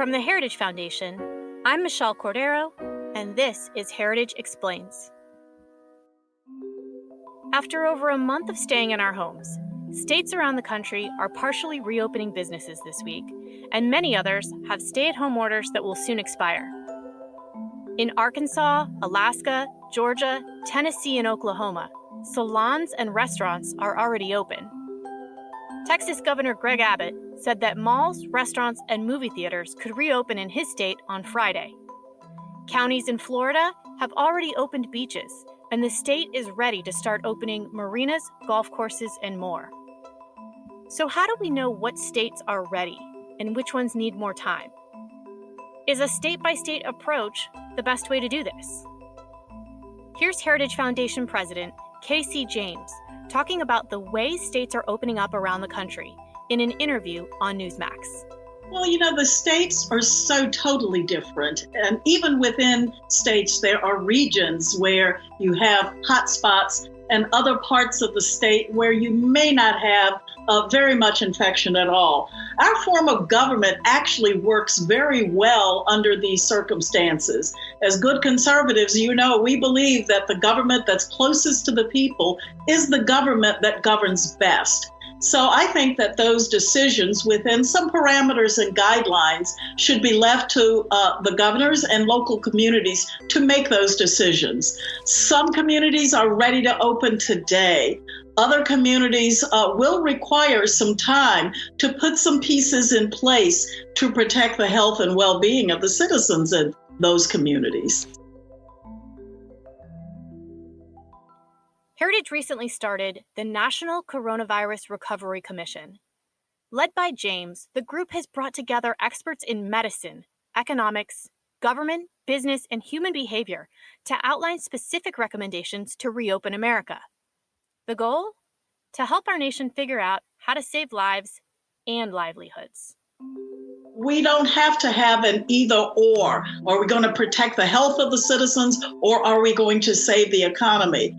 From the Heritage Foundation, I'm Michelle Cordero, and this is Heritage Explains. After over a month of staying in our homes, states around the country are partially reopening businesses this week, and many others have stay-at-home orders that will soon expire. In Arkansas, Alaska, Georgia, Tennessee, and Oklahoma, salons and restaurants are already open. Texas Governor Greg Abbott said that malls, restaurants, and movie theaters could reopen in his state on Friday. Counties in Florida have already opened beaches, and the state is ready to start opening marinas, golf courses, and more. So how do we know what states are ready and which ones need more time? Is a state-by-state approach the best way to do this? Here's Heritage Foundation President Casey James talking about the ways states are opening up around the country in an interview on Newsmax. Well, the states are so totally different. And even within states, there are regions where you have hotspots and other parts of the state where you may not have very much infection at all. Our form of government actually works very well under these circumstances. As good conservatives, we believe that the government that's closest to the people is the government that governs best. So I think that those decisions within some parameters and guidelines should be left to the governors and local communities to make those decisions. Some communities are ready to open today. Other communities will require some time to put some pieces in place to protect the health and well-being of the citizens in those communities. Heritage recently started the National Coronavirus Recovery Commission. Led by James, the group has brought together experts in medicine, economics, government, business, and human behavior to outline specific recommendations to reopen America. The goal? To help our nation figure out how to save lives and livelihoods. We don't have to have an either or. Are we going to protect the health of the citizens or are we going to save the economy?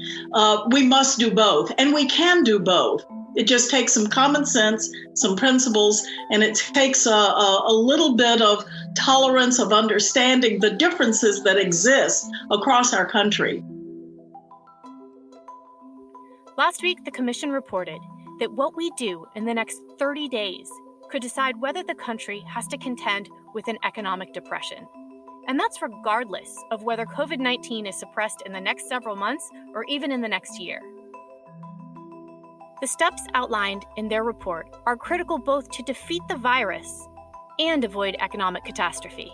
We must do both, and we can do both. It just takes some common sense, some principles, and it takes a little bit of tolerance of understanding the differences that exist across our country. Last week, the Commission reported that what we do in the next 30 days could decide whether the country has to contend with an economic depression. And that's regardless of whether COVID-19 is suppressed in the next several months or even in the next year. The steps outlined in their report are critical both to defeat the virus and avoid economic catastrophe.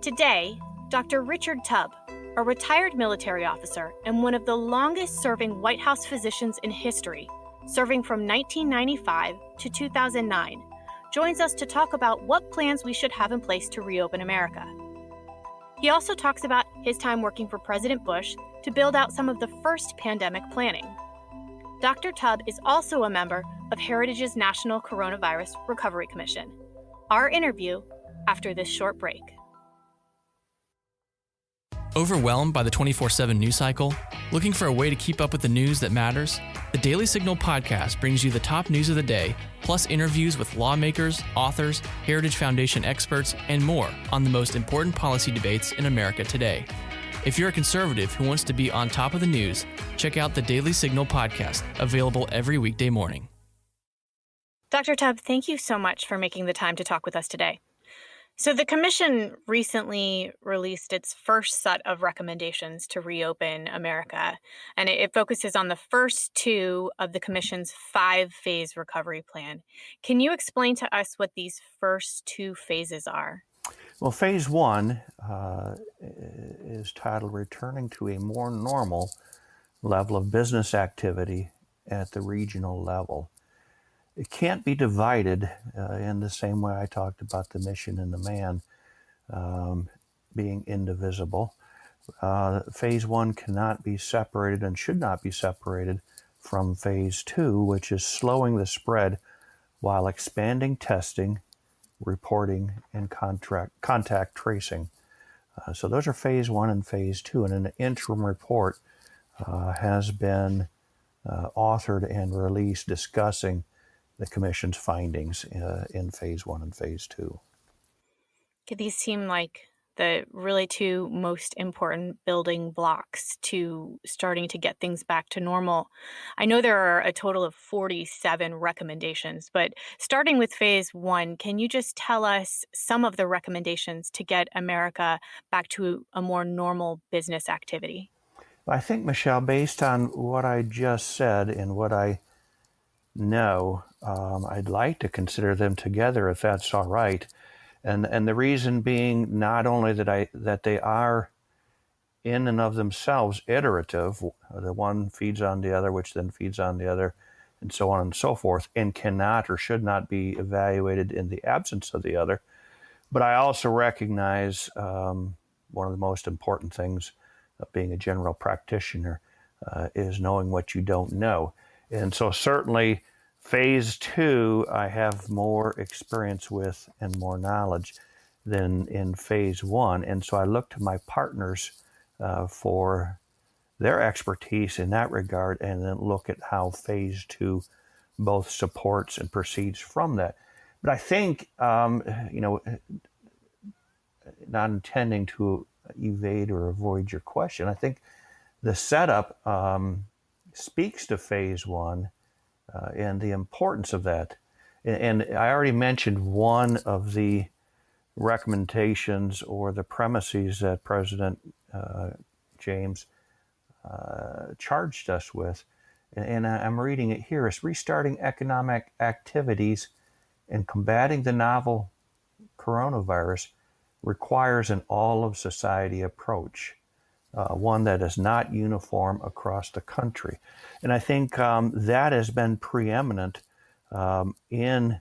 Today, Dr. Richard Tubb, a retired military officer and one of the longest-serving White House physicians in history, serving from 1995 to 2009, joins us to talk about what plans we should have in place to reopen America. He also talks about his time working for President Bush to build out some of the first pandemic planning. Dr. Tubb is also a member of Heritage's National Coronavirus Recovery Commission. Our interview after this short break. Overwhelmed by the 24/7 news cycle? Looking for a way to keep up with the news that matters? The Daily Signal podcast brings you the top news of the day, plus interviews with lawmakers, authors, Heritage Foundation experts, and more on the most important policy debates in America today. If you're a conservative who wants to be on top of the news, check out the Daily Signal podcast, available every weekday morning. Dr. Tubb, thank you so much for making the time to talk with us today. So the Commission recently released its first set of recommendations to reopen America, and it focuses on the first two of the Commission's 5-phase recovery plan. Can you explain to us what these first two phases are? Well, phase one is titled Returning to a More Normal Level of Business Activity at the Regional Level. It can't be divided in the same way I talked about the mission and the man being indivisible. Phase one cannot be separated and should not be separated from phase two, which is slowing the spread while expanding testing, reporting, and contact tracing. So those are phase one and phase two, and an interim report has been authored and released discussing the Commission's findings in phase one and phase two. These seem like the really two most important building blocks to starting to get things back to normal. I know there are a total of 47 recommendations, but starting with phase one, can you just tell us some of the recommendations to get America back to a more normal business activity? I think, Michelle, based on what I just said and what I know, I'd like to consider them together if that's all right. And the reason being not only that they are in and of themselves iterative, the one feeds on the other, which then feeds on the other, and so on and so forth, and cannot or should not be evaluated in the absence of the other. But I also recognize one of the most important things of being a general practitioner is knowing what you don't know. And so certainly phase two, I have more experience with and more knowledge than in phase one. And so I look to my partners for their expertise in that regard, and then look at how phase two both supports and proceeds from that. But I think, not intending to evade or avoid your question, I think the setup speaks to phase one and the importance of that. And I already mentioned one of the recommendations or the premises that President James charged us with. And I'm reading it here. It's restarting economic activities and combating the novel coronavirus requires an all-of-society approach, one that is not uniform across the country. And I think that has been preeminent in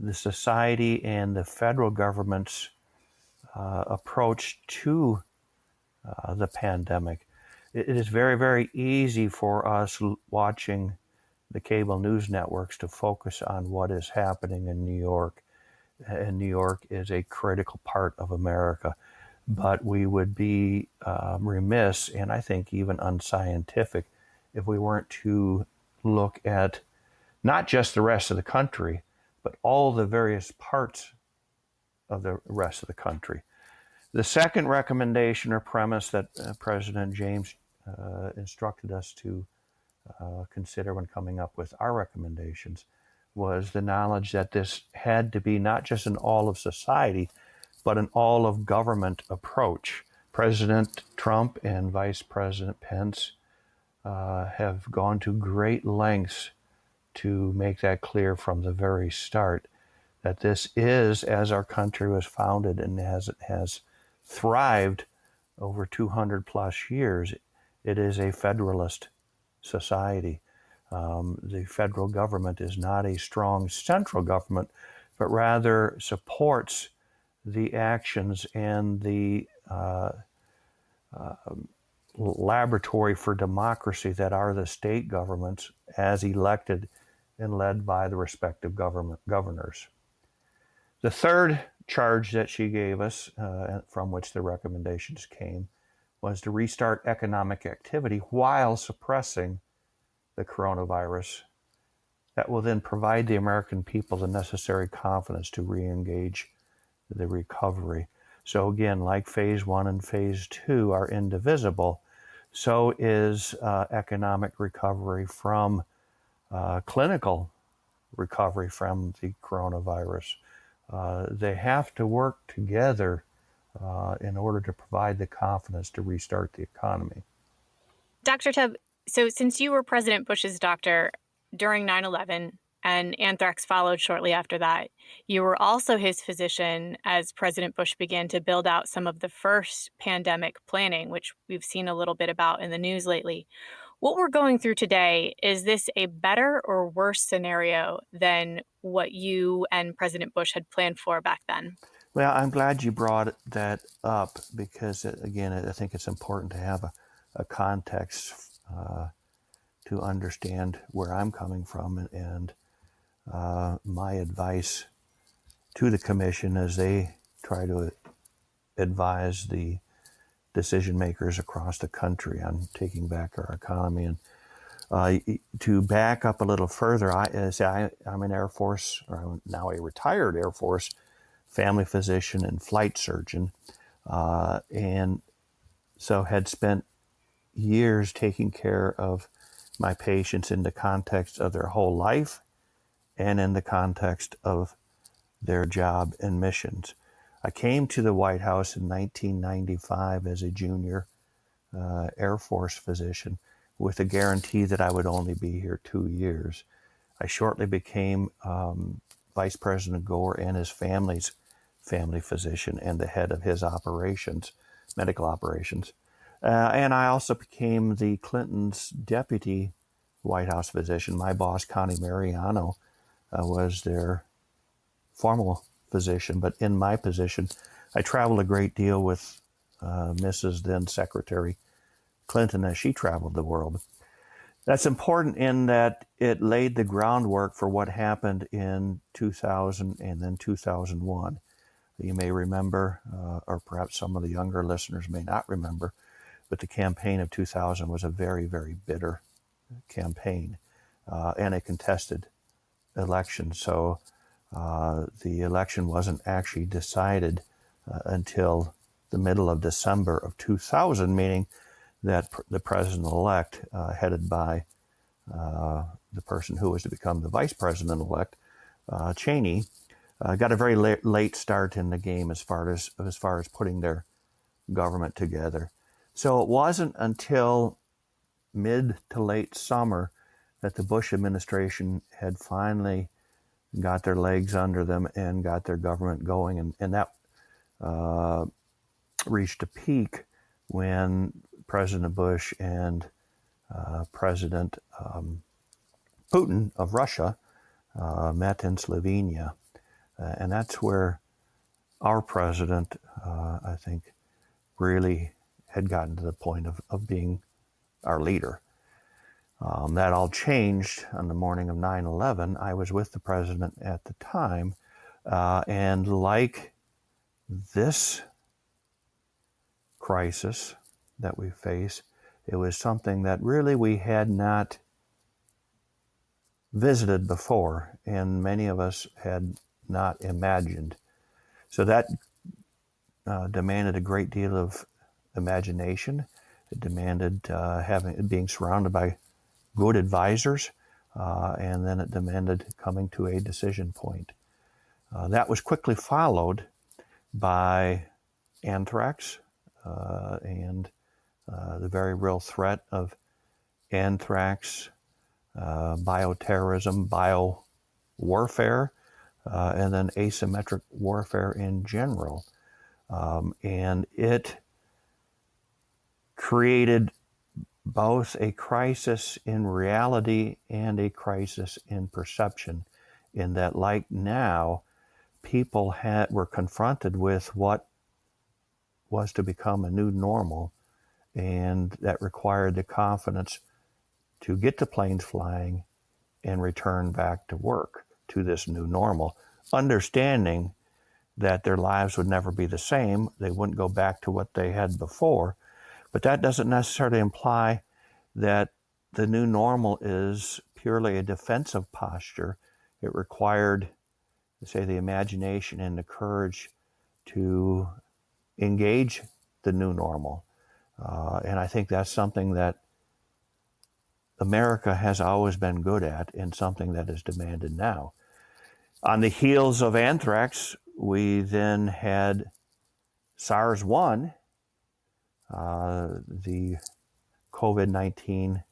the society and the federal government's approach to the pandemic. It is very, very easy for us watching the cable news networks to focus on what is happening in New York. And New York is a critical part of America. But we would be remiss, and I think even unscientific, if we weren't to look at not just the rest of the country, but all the various parts of the rest of the country. The second recommendation or premise that President James instructed us to consider when coming up with our recommendations was the knowledge that this had to be not just an all of society, but an all of government approach. President Trump and Vice President Pence have gone to great lengths to make that clear from the very start, that this is, as our country was founded and as it has thrived over 200 plus years, it is a federalist society. The federal government is not a strong central government, but rather supports the actions and the laboratory for democracy that are the state governments as elected and led by the respective governors. The third charge that she gave us, from which the recommendations came, was to restart economic activity while suppressing the coronavirus. That will then provide the American people the necessary confidence to re-engage the recovery. So again, like phase one and phase two are indivisible, so is economic recovery from clinical recovery from the coronavirus. They have to work together in order to provide the confidence to restart the economy. Dr. Tubb, so since you were President Bush's doctor during 9/11 and anthrax followed shortly after that, you were also his physician as President Bush began to build out some of the first pandemic planning, which we've seen a little bit about in the news lately. What we're going through today, is this a better or worse scenario than what you and President Bush had planned for back then? Well, I'm glad you brought that up because, again, I think it's important to have a context to understand where I'm coming from and my advice to the commission as they try to advise the decision makers across the country on taking back our economy. And to back up a little further, I'm an Air Force, or I'm now a retired Air Force family physician and flight surgeon, and so had spent years taking care of my patients in the context of their whole life and in the context of their job and missions. I came to the White House in 1995 as a junior Air Force physician with a guarantee that I would only be here 2 years. I shortly became Vice President Gore and his family's family physician and the head of his operations, medical operations. And I also became the Clintons' deputy White House physician. My boss, Connie Mariano, was their formal physician, but in my position, I traveled a great deal with Mrs. then Secretary Clinton as she traveled the world. That's important in that it laid the groundwork for what happened in 2000 and then 2001. You may remember, or perhaps some of the younger listeners may not remember, but the campaign of 2000 was a very, very bitter campaign and a contested election. So the election wasn't actually decided until the middle of December of 2000, meaning that the president-elect, headed by the person who was to become the vice president-elect, Cheney, got a very late start in the game as far as putting their government together. So it wasn't until mid to late summer that the Bush administration had finally got their legs under them and got their government going. And that reached a peak when President Bush and President Putin of Russia met in Slovenia. And that's where our president, I think, really had gotten to the point of being our leader. That all changed on the morning of 9/11. I was with the president at the time, and like this crisis that we face, it was something that really we had not visited before, and many of us had not imagined. So that demanded a great deal of imagination. It demanded being surrounded by good advisors, and then it demanded coming to a decision point. That was quickly followed by anthrax and the very real threat of anthrax, bioterrorism, biowarfare, and then asymmetric warfare in general. And it created both a crisis in reality and a crisis in perception, in that, like now, people were confronted with what was to become a new normal, and that required the confidence to get the planes flying and return back to work to this new normal, understanding that their lives would never be the same. They wouldn't go back to what they had before. But that doesn't necessarily imply that the new normal is purely a defensive posture. It required, say, the imagination and the courage to engage the new normal. And I think that's something that America has always been good at, and something that is demanded now. On the heels of anthrax, we then had SARS-1, the COVID-19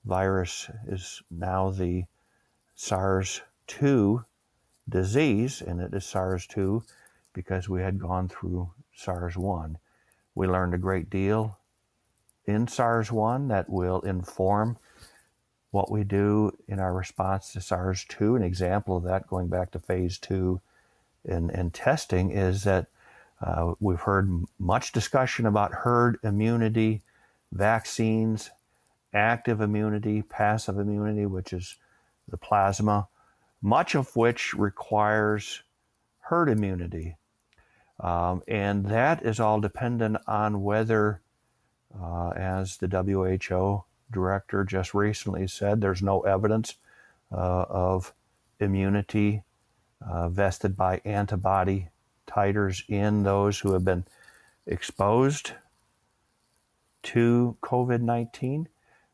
virus is now the SARS-2 disease, and it is SARS-2 because we had gone through SARS-1. We learned a great deal in SARS-1 that will inform what we do in our response to SARS-2. An example of that, going back to phase 2 and testing, is that we've heard much discussion about herd immunity, vaccines, active immunity, passive immunity, which is the plasma, much of which requires herd immunity. And that is all dependent on whether, as the WHO director just recently said, there's no evidence of immunity vested by antibody titers in those who have been exposed to COVID-19,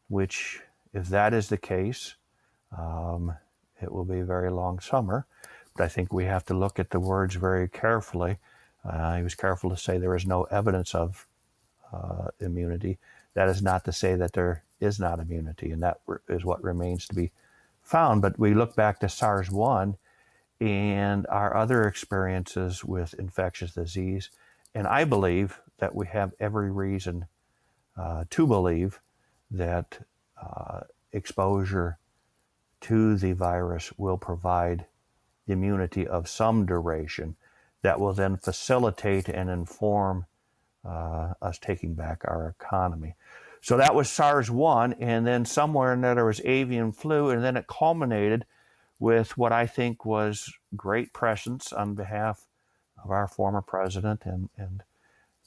which, if that is the case, it will be a very long summer. But I think we have to look at the words very carefully. He was careful to say there is no evidence of immunity. That is not to say that there is not immunity, and that is what remains to be found. But we look back to SARS-1 and our other experiences with infectious disease, and I believe that we have every reason to believe that exposure to the virus will provide immunity of some duration that will then facilitate and inform us taking back our economy. So that was SARS-1, and then somewhere in there was avian flu, and then it culminated with what I think was great prescience on behalf of our former president and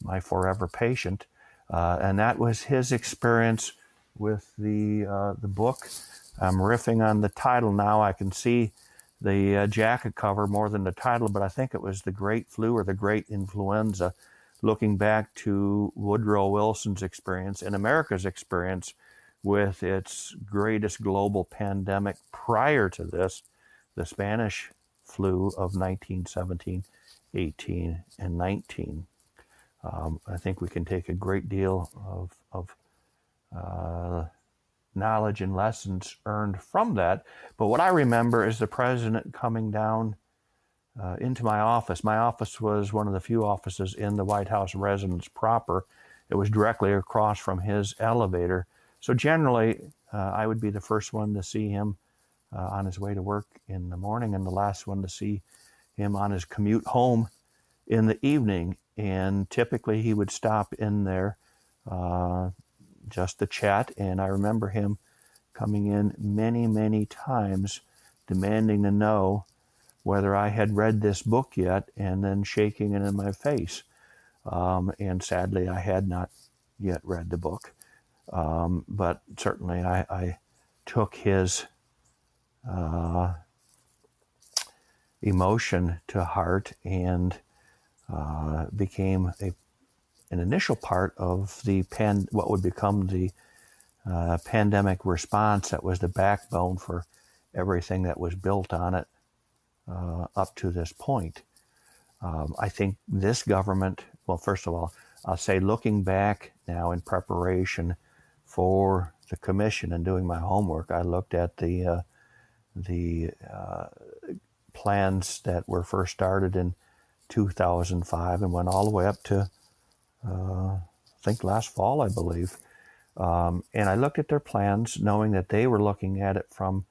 my forever patient, and that was his experience with the book. I'm riffing on the title now. I can see the jacket cover more than the title, but I think it was The Great Flu or The Great Influenza, looking back to Woodrow Wilson's experience and America's experience with its greatest global pandemic prior to this, the Spanish flu of 1917, 18, and 19. I think we can take a great deal of knowledge and lessons earned from that. But what I remember is the president coming down into my office. My office was one of the few offices in the White House residence proper. It was directly across from his elevator. So generally, I would be the first one to see him on his way to work in the morning and the last one to see him on his commute home in the evening. And typically he would stop in there just to chat. And I remember him coming in many, many times demanding to know whether I had read this book yet, and then shaking it in my face. And sadly, I had not yet read the book. But certainly I took his emotion to heart and became an initial part of the what would become the pandemic response that was the backbone for everything that was built on it up to this point. I think this government, well, first of all, I'll say looking back now in preparation for the commission and doing my homework, I looked at the plans that were first started in 2005 and went all the way up to, I think last fall, I believe. And I looked at their plans knowing that they were looking at it from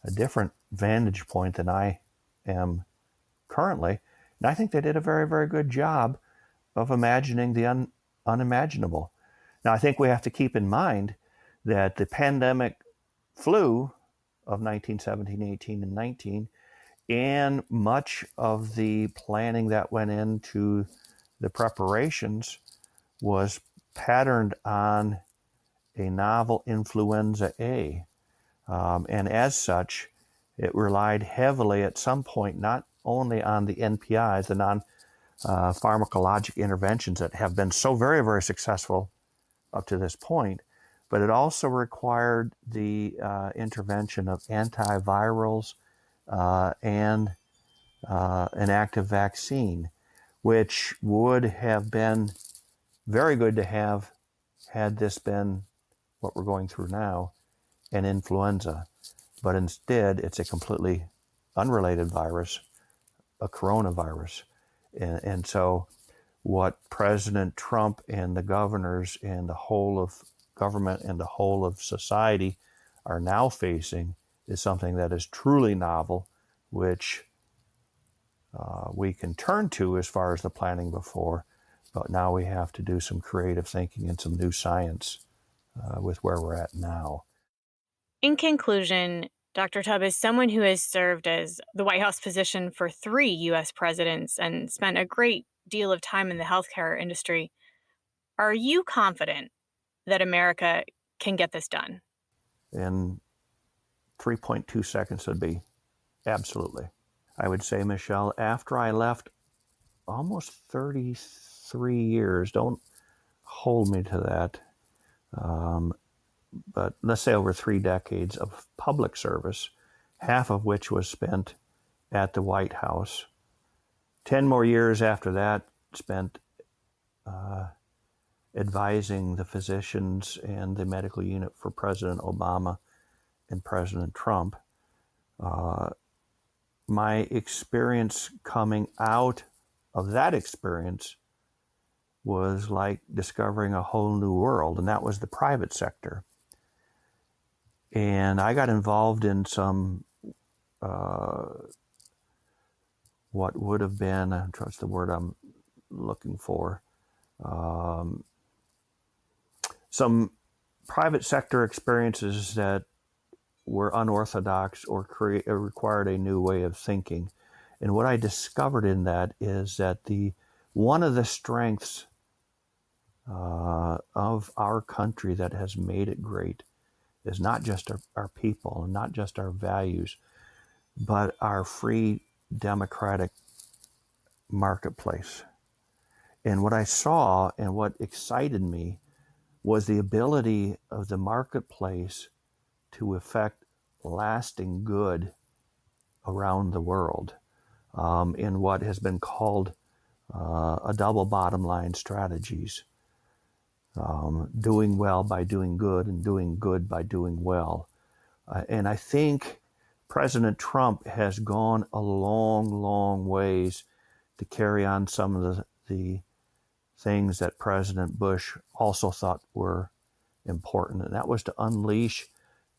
a different vantage point than I am currently. And I think they did a very, very good job of imagining the unimaginable. Now, I think we have to keep in mind that the pandemic flu of 1917, 18, and 19, and much of the planning that went into the preparations was patterned on a novel influenza A. And as such, it relied heavily at some point not only on the NPIs, the non-pharmacologic interventions that have been so very, very successful up to this point, but it also required the intervention of antivirals and an active vaccine, which would have been very good to have had this been what we're going through now, an influenza. But instead, it's a completely unrelated virus, a coronavirus. And so what President Trump and the governors and the whole of government and the whole of society are now facing is something that is truly novel, which we can turn to as far as the planning before, but now we have to do some creative thinking and some new science with where we're at now. In conclusion, Dr. Tubb is someone who has served as the White House physician for 3 U.S. presidents and spent a great deal of time in the healthcare industry. Are you confident that America can get this done? In 3.2 seconds would be absolutely. I would say, Michelle, after I left almost 33 years, don't hold me to that, but let's say over 3 decades of public service, half of which was spent at the White House. 10 more years after that spent advising the physicians and the medical unit for President Obama and President Trump. My experience coming out of that experience was like discovering a whole new world, and that was the private sector. And I got involved in some what would have been, what's the word I'm looking for, some private sector experiences that were unorthodox or required a new way of thinking. And what I discovered in that is that one of the strengths of our country that has made it great is not just our people and not just our values, but our free democratic marketplace. And what I saw and what excited me was the ability of the marketplace to effect lasting good around the world in what has been called a double bottom line strategies. Doing well by doing good and doing good by doing well. And I think President Trump has gone a long, long ways to carry on some of the things that President Bush also thought were important. And that was to unleash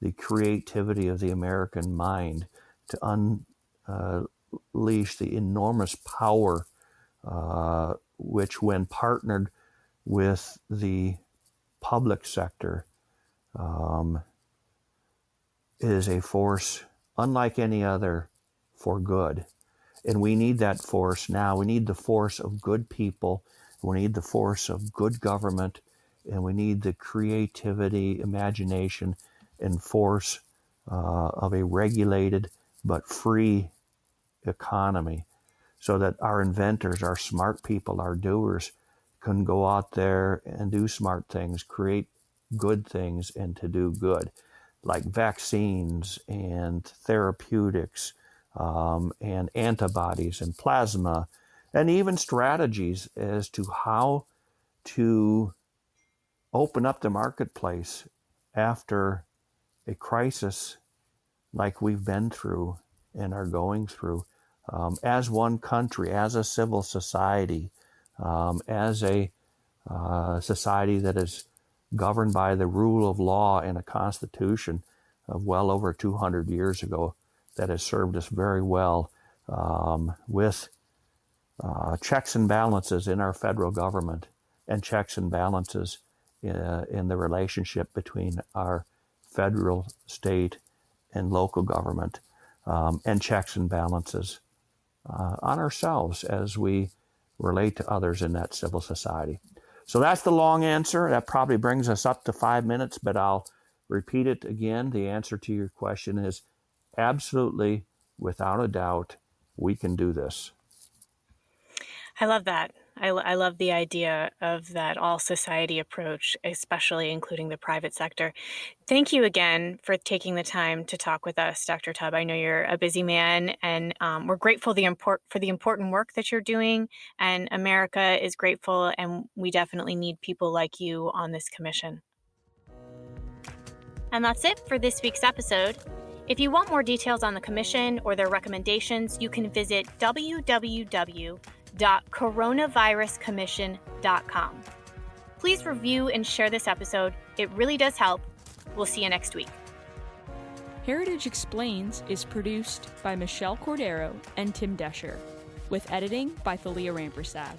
the creativity of the American mind, to unleash the enormous power which, when partnered with the public sector, is a force unlike any other for good. And we need that force now. We need the force of good people. We need the force of good government. And we need the creativity, imagination, and force of a regulated but free economy, so that our inventors, our smart people, our doers can go out there and do smart things, create good things, and to do good, like vaccines and therapeutics and antibodies and plasma, and even strategies as to how to open up the marketplace after a crisis like we've been through and are going through, as one country, as a civil society, as a society that is governed by the rule of law and a constitution of well over 200 years ago that has served us very well, with checks and balances in our federal government and checks and balances in the relationship between our federal, state, and local government, and checks and balances on ourselves as we relate to others in that civil society. So that's the long answer. That probably brings us up to 5 minutes, but I'll repeat it again. The answer to your question is absolutely, without a doubt, we can do this. I love that. I love the idea of that all society approach, especially including the private sector. Thank you again for taking the time to talk with us, Dr. Tubb. I know you're a busy man, and we're grateful for the important work that you're doing, and America is grateful, and we definitely need people like you on this commission. And that's it for this week's episode. If you want more details on the commission or their recommendations, you can visit www.coronaviruscommission.com. Please review and share this episode. It really does help. We'll see you next week. Heritage Explains is produced by Michelle Cordero and Tim Descher, with editing by Thalia Rampersad.